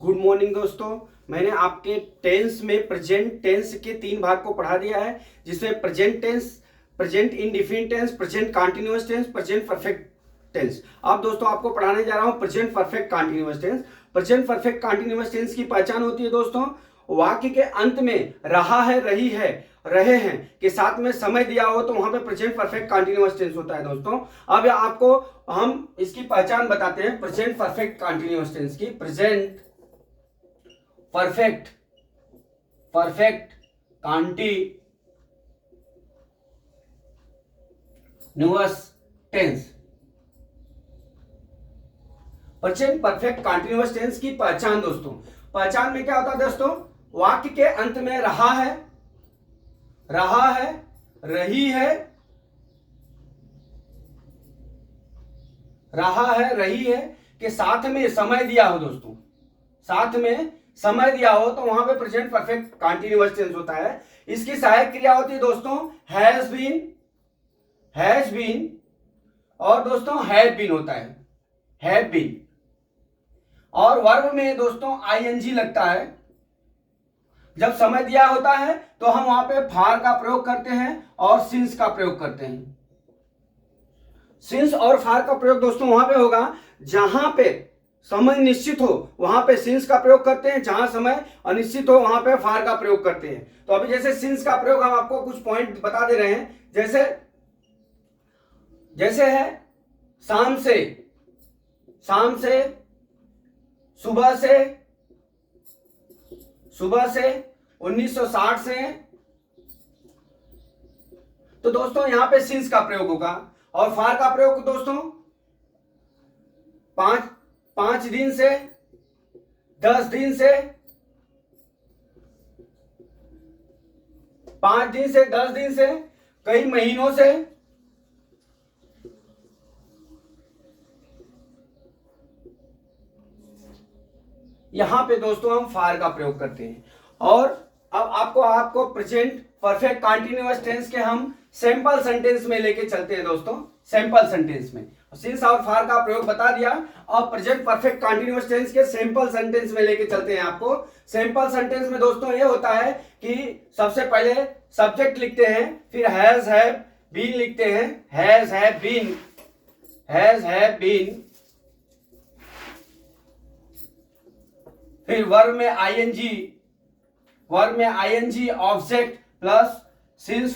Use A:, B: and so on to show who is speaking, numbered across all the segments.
A: Good morning दोस्तों। मैंने आपके टेंस में प्रेजेंट टेंस के 3 भाग को पढ़ा दिया है, जिसमें present tense, present indefinite tense, present continuous tense, present perfect tense. अब दोस्तों आपको पढ़ाने जा रहा हूं present perfect continuous tense. Present perfect continuous tense की पहचान होती है दोस्तों, वाक्य के अंत में रहा है, रही है, रहे हैं के साथ में समय दिया हो तो वहां पे प्रेजेंट परफेक्ट कंटीन्यूअस टेंस होता है दोस्तों। अब आपको हम इसकी पहचान बताते हैं प्रेजेंट परफेक्ट कंटीन्यूअस टेंस की। Present perfect continuous tense. Present perfect continuous tense की पहचान दोस्तों, पहचान में क्या होता है दोस्तों, वाक्य के अंत में रहा है, रही है, रही है के साथ में समय दिया हो दोस्तों, साथ में समय दिया हो तो वहां पे प्रेजेंट परफेक्ट कंटीन्यूअस टेंस होता है। इसकी सहायक क्रिया होती है दोस्तों हैज बीन और दोस्तों हैव बीन होता है, हैव बीन। और वर्ब में दोस्तों आईएनजी लगता है। जब समय दिया होता है तो हम वहां पे फार का प्रयोग करते हैं और सिंस का प्रयोग करते हैं। सिंस और फार का प्रयोग दोस्तों वहां पे होगा जहां पे समय निश्चित हो वहां पे सिंस का प्रयोग करते हैं, जहां समय अनिश्चित हो वहां पे फार का प्रयोग करते हैं। तो अभी जैसे सिंस का प्रयोग हम आपको कुछ पॉइंट बता दे रहे हैं, जैसे है शाम से, सुबह से 1960 से, तो दोस्तों यहां पे सिंस का प्रयोग होगा। और फार का प्रयोग दोस्तों 5 दिन से, 10 दिन से, 5 दिन से 10 दिन से, कई महीनों से, यहां पे दोस्तों हम फार का प्रयोग करते हैं। और अब आपको प्रेजेंट परफेक्ट कंटीन्यूअस टेंस के हम सैंपल सेंटेंस में लेके चलते हैं दोस्तों। सैंपल सेंटेंस में सिंस और फार का प्रयोग बता दिया, और प्रेजेंट परफेक्ट कंटीन्यूअस टेंस के सैंपल सेंटेंस में लेके चलते हैं आपको। सैंपल सेंटेंस में दोस्तों ये होता है कि सबसे पहले सब्जेक्ट लिखते हैं, फिर हैज हैव बीन लिखते हैं, हैज हैव बीन, फिर वर्ब में ING object plus since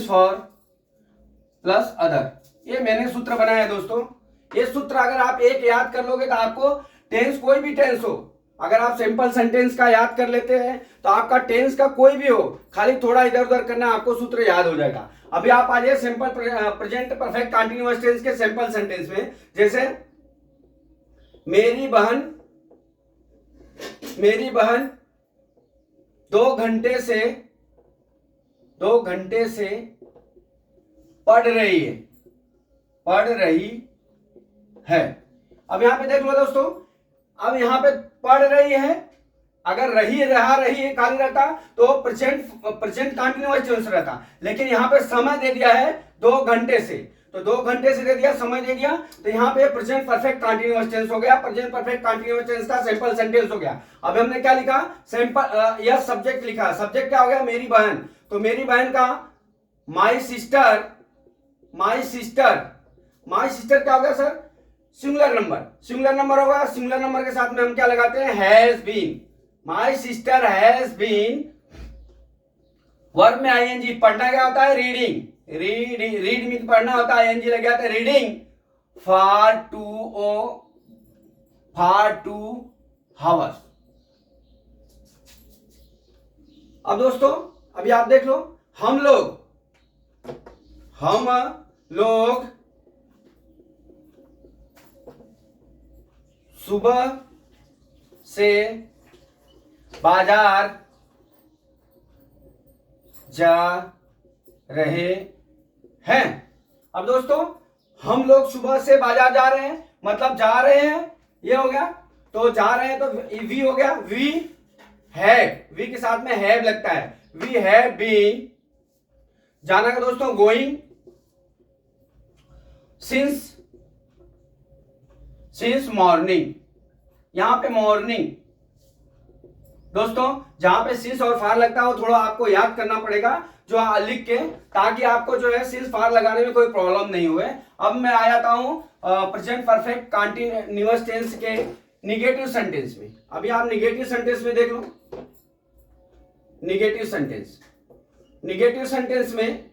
A: for plus other. ये मैंने सूत्र बनाया है दोस्तों। ये सूत्र अगर आप एक याद कर लोगे तो आपको टेंस, कोई भी टेंस हो, अगर आप सिंपल सेंटेंस का याद कर लेते हैं तो आपका टेंस का कोई भी हो, खाली थोड़ा इधर उधर करना, आपको सूत्र याद हो जाएगा। अभी आप आ जाइए simple present perfect continuous tense के सिंपल सेंटेंस में। जैसे मेरी बहन 2 घंटे से पढ़ रही है। अब यहां पे देख लो दोस्तों, अब यहां पे पढ़ रही है, अगर रही है खाली रहता तो प्रेजेंट कंटीन्यूअस टेंस रहता, लेकिन यहां पे समय दे दिया है 2 घंटे से, तो 2 घंटे से दे दिया, समय दे दिया, तो यहां पे प्रेजेंट परफेक्ट कंटीन्यूअस टेंस हो गया। प्रेजेंट परफेक्ट कंटीन्यूअस टेंस का सिंपल सेंटेंस हो गया। अब हमने क्या लिखा, सिंपल, यह सब्जेक्ट लिखा, सब्जेक्ट क्या हो गया, मेरी बहन, तो मेरी बहन का माय सिस्टर क्या हो गया सर, सिंगुलर नंबर होगा। सिंगुलर नंबर के साथ में हम क्या लगाते हैं, has been, my sister has been. Verb में आईएनजी, पढ़ना क्या होता है, रीड मीन पढ़ना होता है, आईएनजी लग गया था, रीडिंग फॉर 2 हावर्स। अब दोस्तों अभी आप देख लो, हम लोग सुबह से बाजार जा रहे हैं। अब दोस्तों हम लोग सुबह से बाजार जा रहे हैं, मतलब जा रहे हैं, ये हो गया। तो जा रहे हैं तो वी हो गया, वी के साथ में हैव लगता है, वी हैव बीन। जाना का दोस्तों गोइंग, सिंस मॉर्निंग, यहां पे मॉर्निंग। दोस्तों जहां पे सिंस और फार लगता है वो थोड़ा आपको याद करना पड़ेगा जो लिख के, ताकि आपको जो है सिंस फार लगाने में कोई प्रॉब्लम नहीं हुए। अब मैं आ जाता हूं प्रेजेंट परफेक्ट कंटीन्यूअस टेंस के निगेटिव सेंटेंस में। अभी आप निगेटिव सेंटेंस में देख लो। निगेटिव सेंटेंस, निगेटिव सेंटेंस में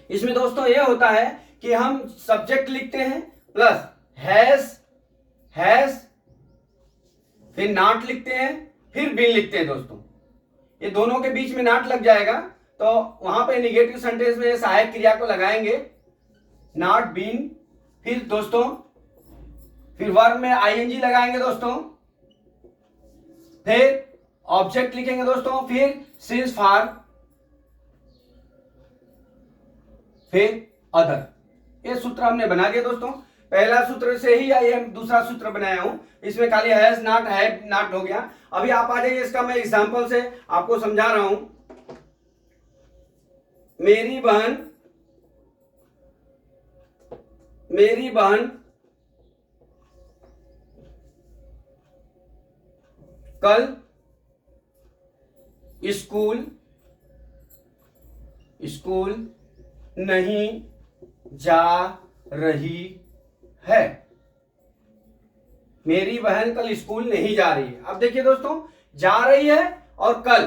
A: इसमें दोस्तों यह होता है कि हम सब्जेक्ट लिखते हैं प्लस हैज फिर नॉट लिखते हैं फिर बीन लिखते हैं। दोस्तों ये दोनों के बीच में नॉट लग जाएगा तो वहां पे निगेटिव सेंटेंस में सहायक क्रिया को लगाएंगे नॉट बीन। फिर दोस्तों फिर वर्ब में आईएनजी लगाएंगे दोस्तों, फिर ऑब्जेक्ट लिखेंगे दोस्तों, फिर सिंस फार, फिर अदर। ये सूत्र हमने बना दिया दोस्तों। पहला सूत्र से ही ये दूसरा सूत्र बनाया हूं, इसमें खाली हैज नॉट हैड नॉट हो गया। अभी आप आ जाइए, इसका मैं एग्जांपल से आपको समझा रहा हूं। मेरी बहन कल स्कूल नहीं जा रही है। मेरी बहन कल स्कूल नहीं जा रही है। अब देखिए दोस्तों, जा रही है और कल,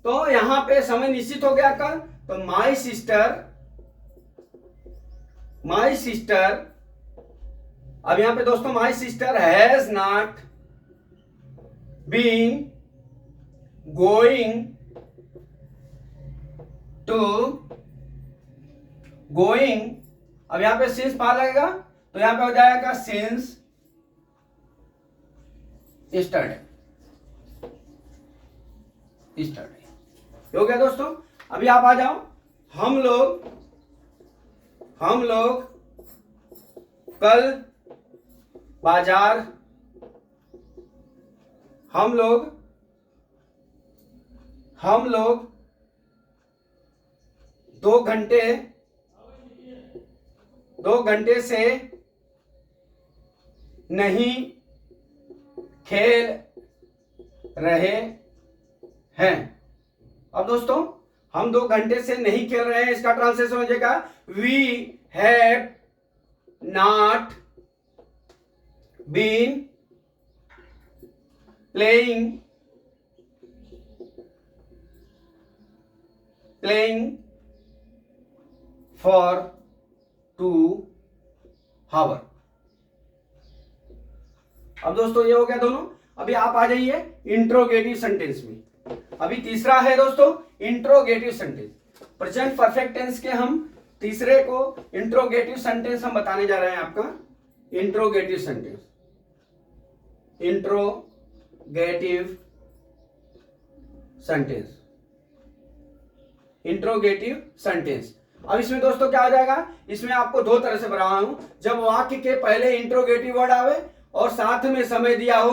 A: तो यहां पे समय निश्चित हो गया कल, तो माई सिस्टर। अब यहां पे दोस्तों my sister has not been going अब यहां पे सिंस पार लगेगा तो यहां पे हो जाएगा सिंस स्टरडे हो गया दोस्तों। अभी आप आ जाओ। हम लोग कल बाजार, हम लोग 2 घंटे से नहीं खेल रहे हैं। अब दोस्तों हम 2 घंटे से नहीं खेल रहे हैं, इसका ट्रांसलेशन हो जाएगा we have not been playing for 2 hour. अब दोस्तों ये हो गया दोनों। अभी आप आ जाइए इंट्रोगेटिव सेंटेंस में। अभी तीसरा है दोस्तों interrogative sentence. Present perfect tense के हम तीसरे को इंट्रोगेटिव सेंटेंस हम बताने जा रहे हैं आपका। Interrogative sentence. अब इसमें दोस्तों क्या आ जाएगा, इसमें आपको 2 तरह से बना रहा हूं। जब वाक्य के पहले इंट्रोगेटिव वर्ड आवे और साथ में समय दिया हो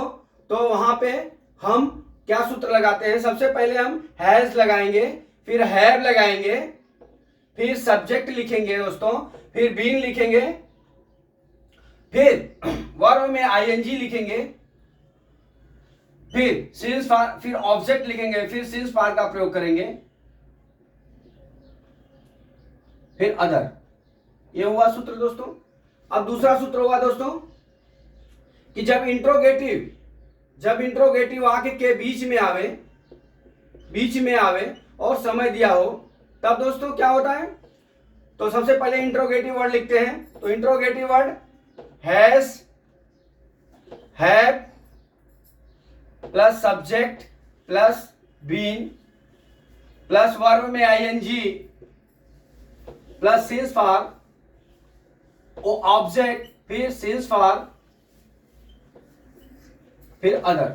A: तो वहां पे हम क्या सूत्र लगाते हैं। सबसे पहले हम हैज लगाएंगे, फिर हैव लगाएंगे, फिर सब्जेक्ट लिखेंगे दोस्तों, फिर बीन लिखेंगे, फिर वर्ब में आईएनजी लिखेंगे, फिर सिंस फार, फिर ऑब्जेक्ट लिखेंगे, फिर सिंस फार का प्रयोग करेंगे, फिर अदर। ये हुआ सूत्र दोस्तों। अब दूसरा सूत्र हुआ दोस्तों कि जब इंट्रोगेटिव वाक्य के बीच में आवे और समय दिया हो तब दोस्तों क्या होता है। तो सबसे पहले इंट्रोगेटिव वर्ड लिखते हैं। तो interrogative word has, have plus subject plus been plus verb में ING plus since for object, फिर सिंस फार, फिर अदर।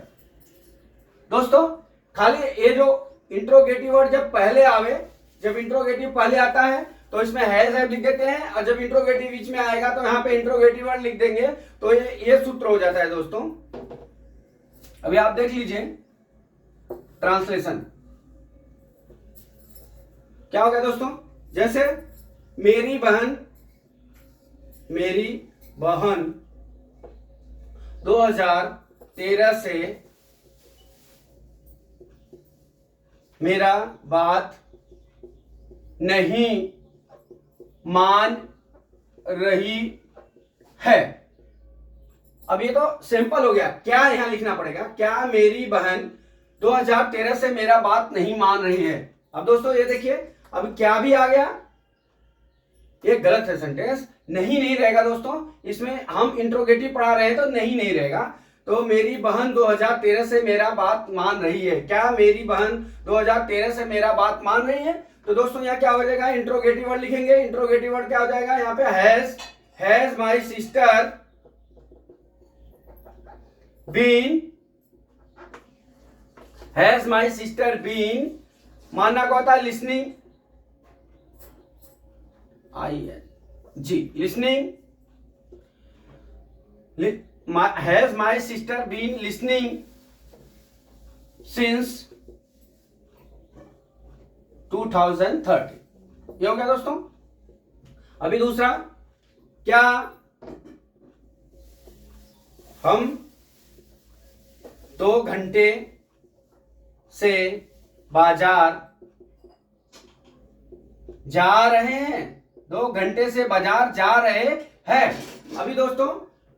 A: दोस्तों खाली ये जो इंट्रोगेटिव वर्ड जब इंट्रोगेटिव पहले आता है तो इसमें हैज हैव लिख देते हैं, और जब इंट्रोगेटिव बीच में आएगा तो यहां पे इंट्रोगेटिव वर्ड लिख देंगे। तो ये सूत्र हो जाता है दोस्तों। अभी आप देख लीजिए ट्रांसलेशन क्या हो गया दोस्तों। जैसे मेरी बहन 2013 से मेरा बात नहीं मान रही है। अब ये तो सिंपल हो गया, क्या यहां लिखना पड़ेगा, क्या मेरी बहन 2013 से मेरा बात नहीं मान रही है। अब दोस्तों ये देखिए, अब क्या भी आ गया, ये गलत है सेंटेंस, नहीं रहेगा दोस्तों। इसमें हम इंट्रोगेटिव पढ़ा रहे हैं तो नहीं रहेगा। तो मेरी बहन 2013 से मेरा बात मान रही है, क्या मेरी बहन 2013 से मेरा बात मान रही है। तो दोस्तों यहाँ क्या हो जाएगा, इंट्रोगेटिव वर्ड लिखेंगे। इंट्रोगेटिव वर्ड क्या हो जाएगा यहाँ पे, has my sister been, has my sister been, मानना क्या होता है, लिसनिंग, जी listening, has my sister been listening since 2013। ये हो गया दोस्तों। अभी दूसरा, क्या हम 2 घंटे से बाजार जा रहे हैं, 2 घंटे से बाजार जा रहे हैं। अभी दोस्तों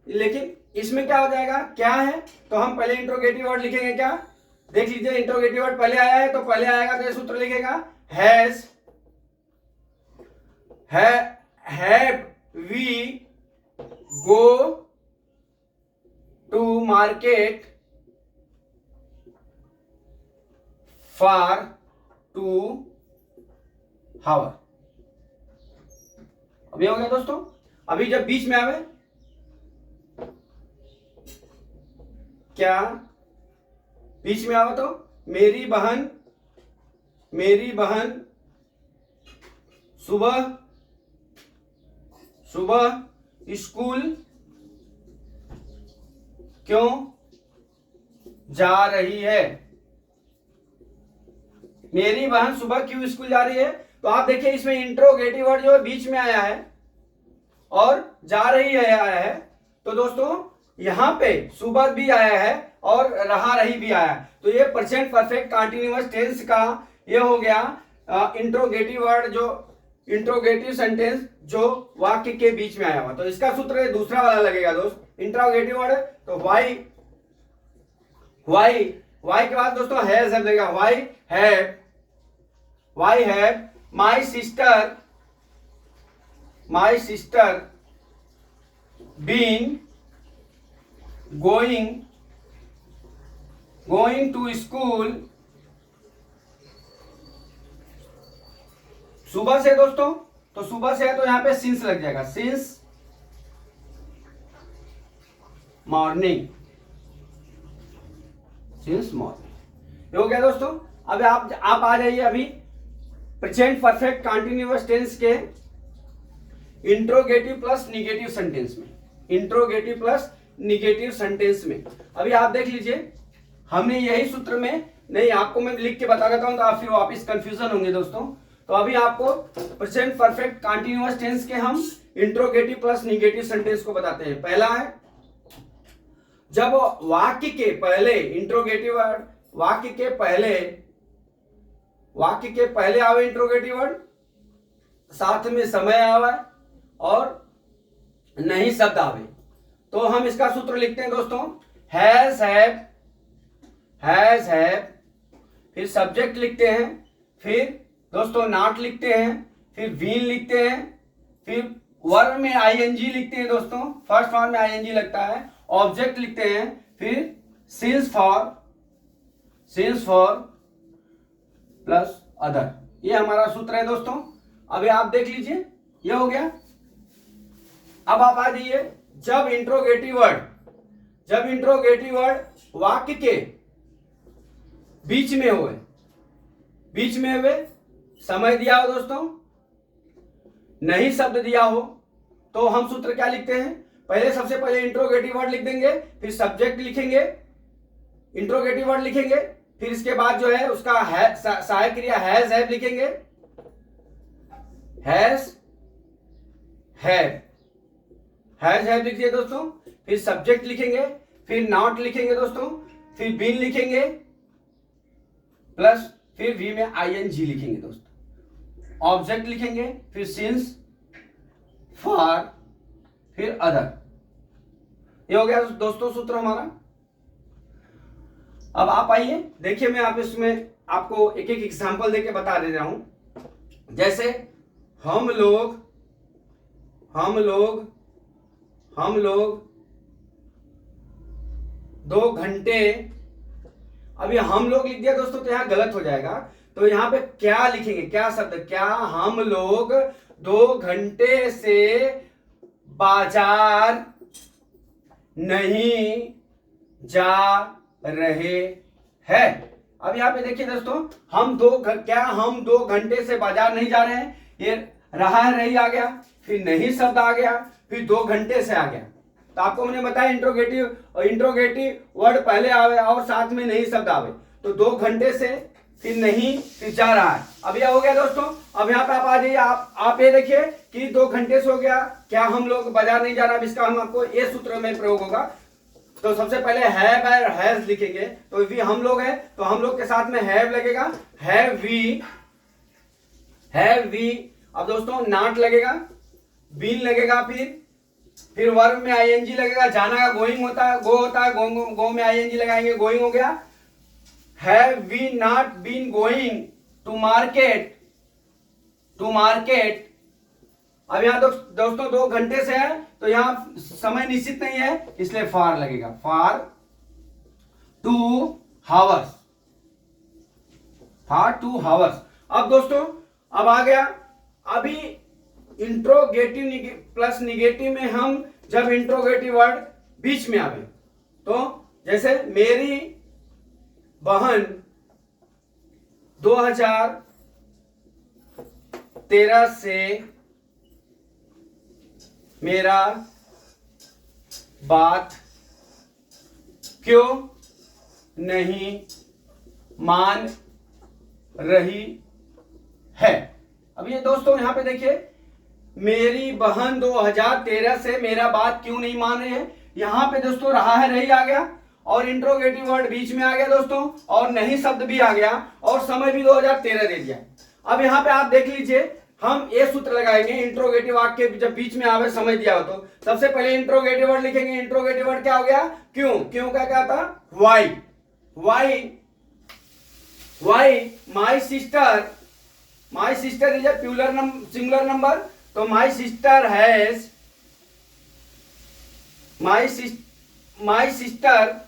A: लेकिन इसमें क्या हो जाएगा, क्या है, तो हम पहले इंट्रोगेटिव वर्ड लिखेंगे। क्या, देख लीजिए, इंट्रोगेटिव वर्ड पहले आया है तो पहले आएगा तो ये सूत्र लिखेगा, have we go to market for 2 hour. अभी हो गया दोस्तों। अभी जब बीच में आवे, क्या बीच में आवे तो मेरी बहन सुबह स्कूल क्यों जा रही है, मेरी बहन सुबह क्यों स्कूल जा रही है। तो आप देखिए इसमें इंट्रोगेटिव वर्ड जो है बीच में आया है और जा रही है आया है। तो दोस्तों यहां पे सुबह भी आया है और रहा रही भी आया है। तो ये प्रेजेंट परफेक्ट कंटीन्यूअस टेंस का ये हो गया इंट्रोगेटिव वर्ड, जो इंट्रोगेटिव सेंटेंस जो वाक्य के बीच में आया हुआ। तो इसका सूत्र दूसरा वाला लगेगा दोस्त, इंट्रोगेटिव वर्ड। तो वाई के बाद दोस्तों हैज लगेगा, why have my sister been going to school. सुबह से दोस्तों, तो सुबह से है तो यहां पे सिंस लग जाएगा, सिंस मॉर्निंग, ये हो गया दोस्तों। अब आप आ जाइए अभी प्रेजेंट परफेक्ट कंटीन्यूअस टेंस के इंट्रोगेटिव प्लस निगेटिव सेंटेंस में, इंट्रोगेटिव प्लस निगेटिव सेंटेंस में। अभी आप देख लीजिए, हमने यही सूत्र में, नहीं आपको मैं लिख के बता देता हूं तो आप फिर वापिस कंफ्यूजन होंगे दोस्तों। तो अभी आपको प्रेजेंट परफेक्ट कंटीन्यूअस टेंस के हम इंट्रोगेटिव प्लस निगेटिव सेंटेंस को बताते हैं। पहला है, जब वाक्य के पहले, इंट्रोगेटिव वर्ड वाक्य के पहले आवे इंट्रोगेटिव वर्ड, साथ में समय आवे और नहीं शब्द आवे, तो हम इसका सूत्र लिखते हैं दोस्तों, हैज हैव, फिर सब्जेक्ट लिखते हैं, फिर दोस्तों नॉट लिखते हैं, फिर बीन लिखते हैं, फिर वर्ब में आईएनजी लिखते हैं दोस्तों, फर्स्ट फॉर्म में आईएनजी लगता है, ऑब्जेक्ट लिखते हैं, फिर सिंस फॉर प्लस अदर। ये हमारा सूत्र है दोस्तों। अभी आप देख लीजिए, ये हो गया। अब आप आ जाइए, जब इंट्रोगेटिव वर्ड वाक्य के बीच में हुए, समय दिया हो दोस्तों, नहीं शब्द दिया हो, तो हम सूत्र क्या लिखते हैं, पहले सबसे पहले इंट्रोगेटिव वर्ड लिख देंगे, फिर सब्जेक्ट लिखेंगे, इंट्रोगेटिव वर्ड लिखेंगे, फिर इसके बाद जो है उसका सहायक क्रिया हैज हैव लिखेंगे, हैज हैव लिखिए दोस्तों, फिर सब्जेक्ट लिखेंगे, फिर नॉट लिखेंगे दोस्तों, फिर बीन लिखेंगे, प्लस फिर वी में आईएनजी लिखेंगे दोस्तों, ऑब्जेक्ट लिखेंगे, फिर सिंस, फॉर, फिर अदर। ये हो गया दोस्तों सूत्र हमारा। अब आप आइए देखिए, मैं आप इसमें आपको एक एक एग्जांपल देके बता दे रहा हूं। जैसे हम लोग 2 घंटे, अभी हम लोग लिख दिया दोस्तों तो यहां गलत हो जाएगा, तो यहां पे क्या लिखेंगे, क्या शब्द, क्या हम लोग 2 घंटे से बाजार नहीं जा रहे हैं। अब यहाँ पे देखिए दोस्तों, क्या हम 2 घंटे से बाजार नहीं जा रहे हैं, ये रहा है रही आ गया, फिर नहीं शब्द आ गया, फिर 2 घंटे से आ गया। तो आपको मैंने बताया इंट्रोगेटिव वर्ड पहले आवे और साथ में नहीं शब्द आवे, तो 2 घंटे से, फिर नहीं, फिर जा रहा है। अब यह हो गया दोस्तों। अब यहाँ पे आप आ जाइए, आप ये देखिए कि 2 घंटे से हो गया, क्या हम लोग बाजार नहीं जा रहा, इसका हम आपको ये सूत्र में प्रयोग होगा। तो सबसे पहले हैव और हैज लिखेंगे, तो वी हम लोग है तो हम लोग के साथ में हैव लगेगा, हैव वी। अब दोस्तों नॉट लगेगा, बीन लगेगा, फिर वर्ब में आईएनजी लगेगा, जाना का गोइंग होता है, गो होता है, गो में आईएनजी लगाएंगे, गोइंग हो गया। Have we not been going to market. अब यहाँ दोस्तों 2 घंटे से है तो यहाँ समय निश्चित नहीं है, इसलिए फॉर लगेगा, फॉर 2 हावर्स। अब दोस्तों अब आ गया, अभी इंट्रोगेटिव प्लस निगेटिव में हम जब इंट्रोगेटिव वर्ड बीच में आवे, तो जैसे मेरी बहन 2013 से मेरा बात क्यों नहीं मान रही है। अब ये दोस्तों यहां पे देखिए, मेरी बहन 2013 से मेरा बात क्यों नहीं मान रही है, यहां पे दोस्तों रहा है रही आ गया, और इंट्रोगेटिव वर्ड बीच में आ गया दोस्तों, और नहीं शब्द भी आ गया, और समय भी 2013 दे दिया। अब यहां पे आप देख लीजिए, हम ये सूत्र लगाएंगे, इंट्रोगेटिव वाक्य जब बीच में आवे समय दिया हो तो सबसे पहले इंट्रोगेटिव वर्ड लिखेंगे। इंट्रोगेटिव वर्ड क्या हो गया, क्यों का क्या था, why my sister is a singular number, तो माई सिस्टर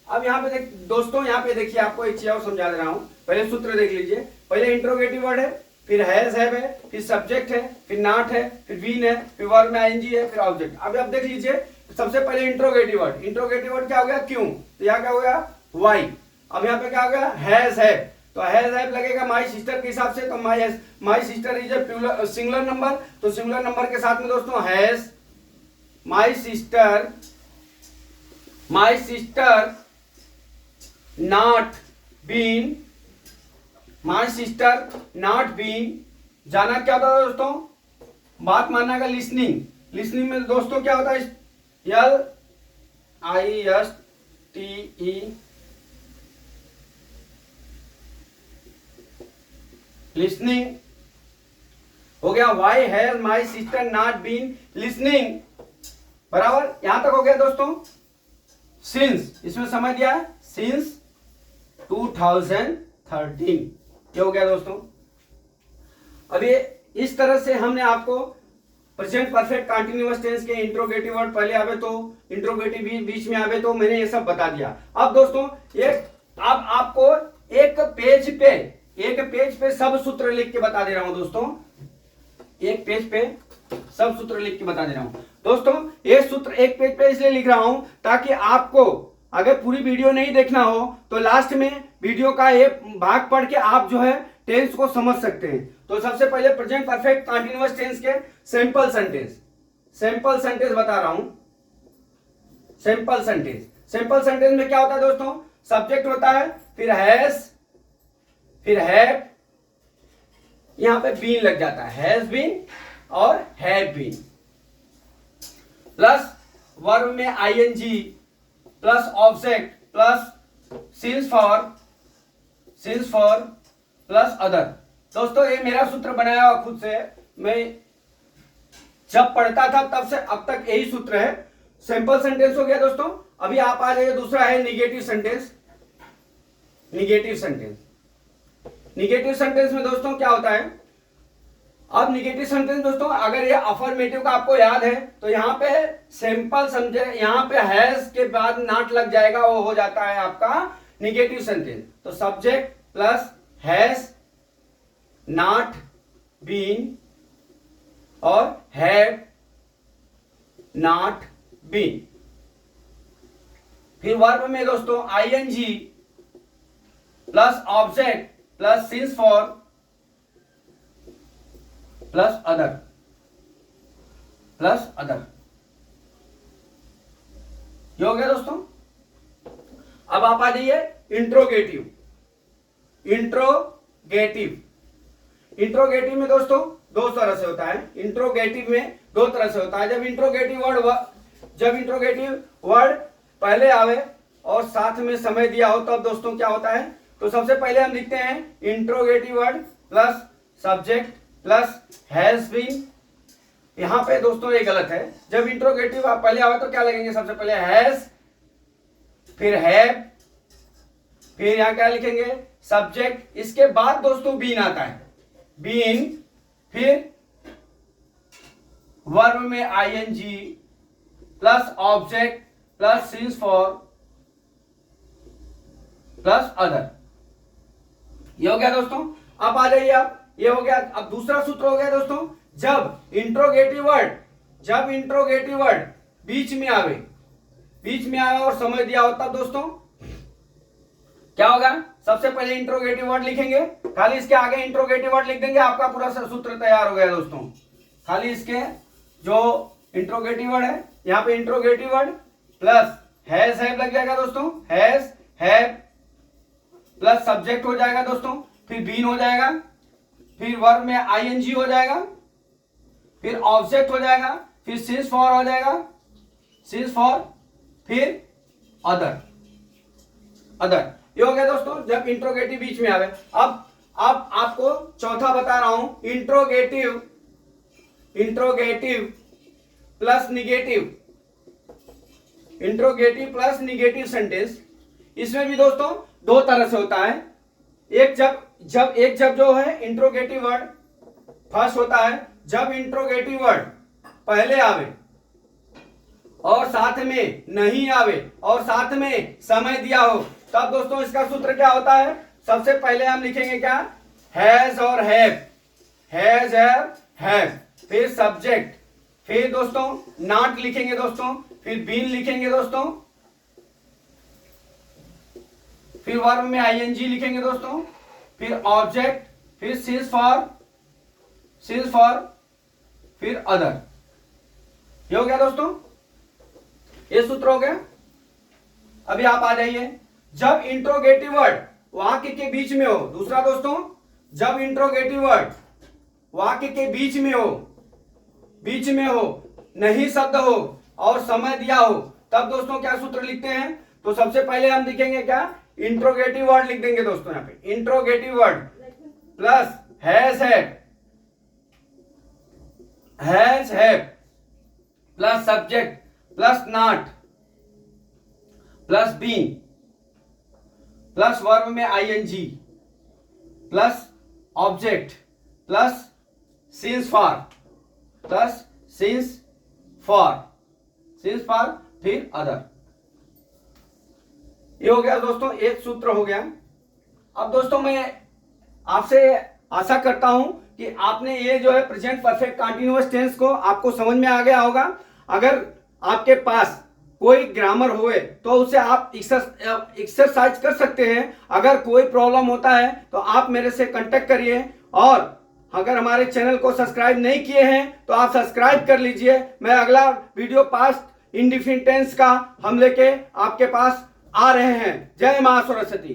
A: अब यहाँ पे दोस्तों यहाँ पे देखिए, आपको एक चीज और समझा दे रहा हूं, पहले सूत्र देख लीजिए। पहले इंट्रोगेटिव वर्ड है, फिर हैज है, फिर सब्जेक्ट है, फिर नॉट है, फिर बीन है, फिर वर्ब में आईएनजी है, फिर ऑब्जेक्ट। अब आप देख लीजिए, सबसे पहले इंट्रोगेटिव वर्ड क्या हो गया, क्यों, तो यहाँ क्या हो गया, वाई। अब यहाँ पे क्या हो गया, हैज है, तो हैज है लगेगा माई सिस्टर के हिसाब से, तो my sister is a singular number, तो सिंगुलर नंबर के साथ में दोस्तों has my sister not been, जाना क्या होता है दोस्तों, बात मानना का लिसनिंग में दोस्तों क्या होता है, LISTE लिसनिंग हो गया। Why has my sister not been listening, बराबर, यहां तक हो गया दोस्तों। सिंस, इसमें समय दिया है, सिंस 2013, ये हो गया दोस्तों। अब ये इस तरह से हमने आपको प्रेजेंट परफेक्ट कंटीन्यूअस टेंस के इंट्रोगेटिव वर्ड पहले आवे तो इंट्रोगेटिव बीच में आवे तो मैंने ये सब बता दिया। अब दोस्तों अब आपको एक पेज पे सब सूत्र लिख के बता दे रहा हूं दोस्तों, एक पेज पे सब सूत्र लिख के बता दे रहा हूं दोस्तों। ये सूत्र एक पेज पे इसलिए लिख रहा हूं ताकि आपको अगर पूरी वीडियो नहीं देखना हो तो लास्ट में वीडियो का ये भाग पढ़ के आप जो है टेंस को समझ सकते हैं। तो सबसे पहले प्रेजेंट परफेक्ट कंटीन्यूअस टेंस के सिंपल सेंटेंस बता रहा हूं। सिंपल सेंटेंस में क्या होता है दोस्तों, सब्जेक्ट होता है, फिर हैज, फिर हैव, यहां पे बीन लग जाता है, हैज बीन और हैव बीन, प्लस वर्ब में ING plus object plus since for plus other. दोस्तों ये मेरा सूत्र बनाया हुआ खुद से, मैं जब पढ़ता था तब से अब तक यही सूत्र है। सिंपल सेंटेंस हो गया दोस्तों। अभी आप आ जाइए, दूसरा है negative sentence. Negative sentence, negative sentence में दोस्तों क्या होता है, अब निगेटिव सेंटेंस दोस्तों अगर ये अफर्मेटिव का आपको याद है तो यहां पे सिंपल समझे, यहां पे हैज के बाद नॉट लग जाएगा, वो हो जाता है आपका निगेटिव सेंटेंस। तो subject plus has not been और हैव नॉट बीन। फिर वर्ब में दोस्तों ING plus object plus since for plus other ये हो गया दोस्तों। अब आप आ जाइए इंट्रोगेटिव। इंट्रोगेटिव में दोस्तों दो तरह से होता है। इंट्रोगेटिव में दो तरह से होता है। जब इंट्रोगेटिव वर्ड पहले आवे और साथ में समय दिया हो तब दोस्तों क्या होता है, तो सबसे पहले हम लिखते हैं interrogative word plus subject plus has been. यहां पे दोस्तों ये गलत है। जब इंट्रोगेटिव आप पहले आवे तो क्या लगेंगे, सबसे पहले हैज, फिर हैव, फिर यहां क्या लिखेंगे सब्जेक्ट, इसके बाद दोस्तों बीन आता है, बीन, फिर वर्ब में ING plus object plus since for plus other. ये हो गया दोस्तों। अब आ जाइए आप, ये हो गया। अब दूसरा सूत्र हो गया दोस्तों, जब इंट्रोगेटिव वर्ड बीच में आवे और समय दिया हो तब दोस्तों क्या होगा, सबसे पहले इंट्रोगेटिव वर्ड लिखेंगे, खाली इसके आगे इंट्रोगेटिव वर्ड लिख देंगे, आपका पूरा सूत्र तैयार हो गया दोस्तों। खाली इसके जो इंट्रोगेटिव वर्ड है यहां पे interrogative word plus has have लग जाएगा दोस्तों, हैज हैव प्लस सब्जेक्ट हो जाएगा दोस्तों, फिर बीन हो जाएगा, फिर वर्ब में आईएनजी हो जाएगा, फिर ऑब्जेक्ट हो जाएगा, फिर सिंस फॉर हो जाएगा, सिंस फॉर, फिर अदर। ये हो गया दोस्तों जब इंट्रोगेटिव बीच में आवे। अब आपको चौथा बता रहा हूं, इंट्रोगेटिव प्लस निगेटिव सेंटेंस। इसमें भी दोस्तों दो तरह से होता है। एक जब जो है इंट्रोगेटिव वर्ड फर्स्ट होता है, जब इंट्रोगेटिव वर्ड पहले आवे और साथ में नहीं आवे और साथ में समय दिया हो तब दोस्तों इसका सूत्र क्या होता है, सबसे पहले हम लिखेंगे क्या, हैज और हैव, फिर सब्जेक्ट, फिर दोस्तों नॉट लिखेंगे दोस्तों, फिर बीन लिखेंगे दोस्तों, फिर वर्ब में आईएनजी लिखेंगे दोस्तों, फिर ऑब्जेक्ट, फिर सिंस फॉर, फिर अदर। ये हो गया दोस्तों, ये सूत्र हो गया। अभी आप आ जाइए, जब इंट्रोगेटिव वर्ड वाक्य के बीच में हो, दूसरा दोस्तों जब इंट्रोगेटिव वर्ड वाक्य के बीच में हो, नहीं शब्द हो और समय दिया हो तब दोस्तों क्या सूत्र लिखते हैं, तो सबसे पहले हम लिखेंगे क्या, इंट्रोगेटिव वर्ड लिख देंगे दोस्तों। यहां पे interrogative word plus has have plus subject plus not plus been plus verb में ING plus object plus since for फिर अदर। ये हो गया दोस्तों, एक सूत्र हो गया। अब दोस्तों मैं आपसे आशा करता हूं कि आपने ये जो है प्रेजेंट परफेक्ट कंटीन्यूअस टेंस को आपको समझ में आ गया होगा। अगर आपके पास कोई ग्रामर हुए तो उसे आप एक्सरसाइज कर सकते हैं। अगर कोई प्रॉब्लम होता है तो आप मेरे से कांटेक्ट करिए, और अगर हमारे चैनल को सब्सक्राइब नहीं किए हैं तो आप सब्सक्राइब कर लीजिए। मैं अगला वीडियो पास्ट इंडिफिनिट टेंस का हम लेके आपके पास आ रहे हैं। जय मां सरस्वती।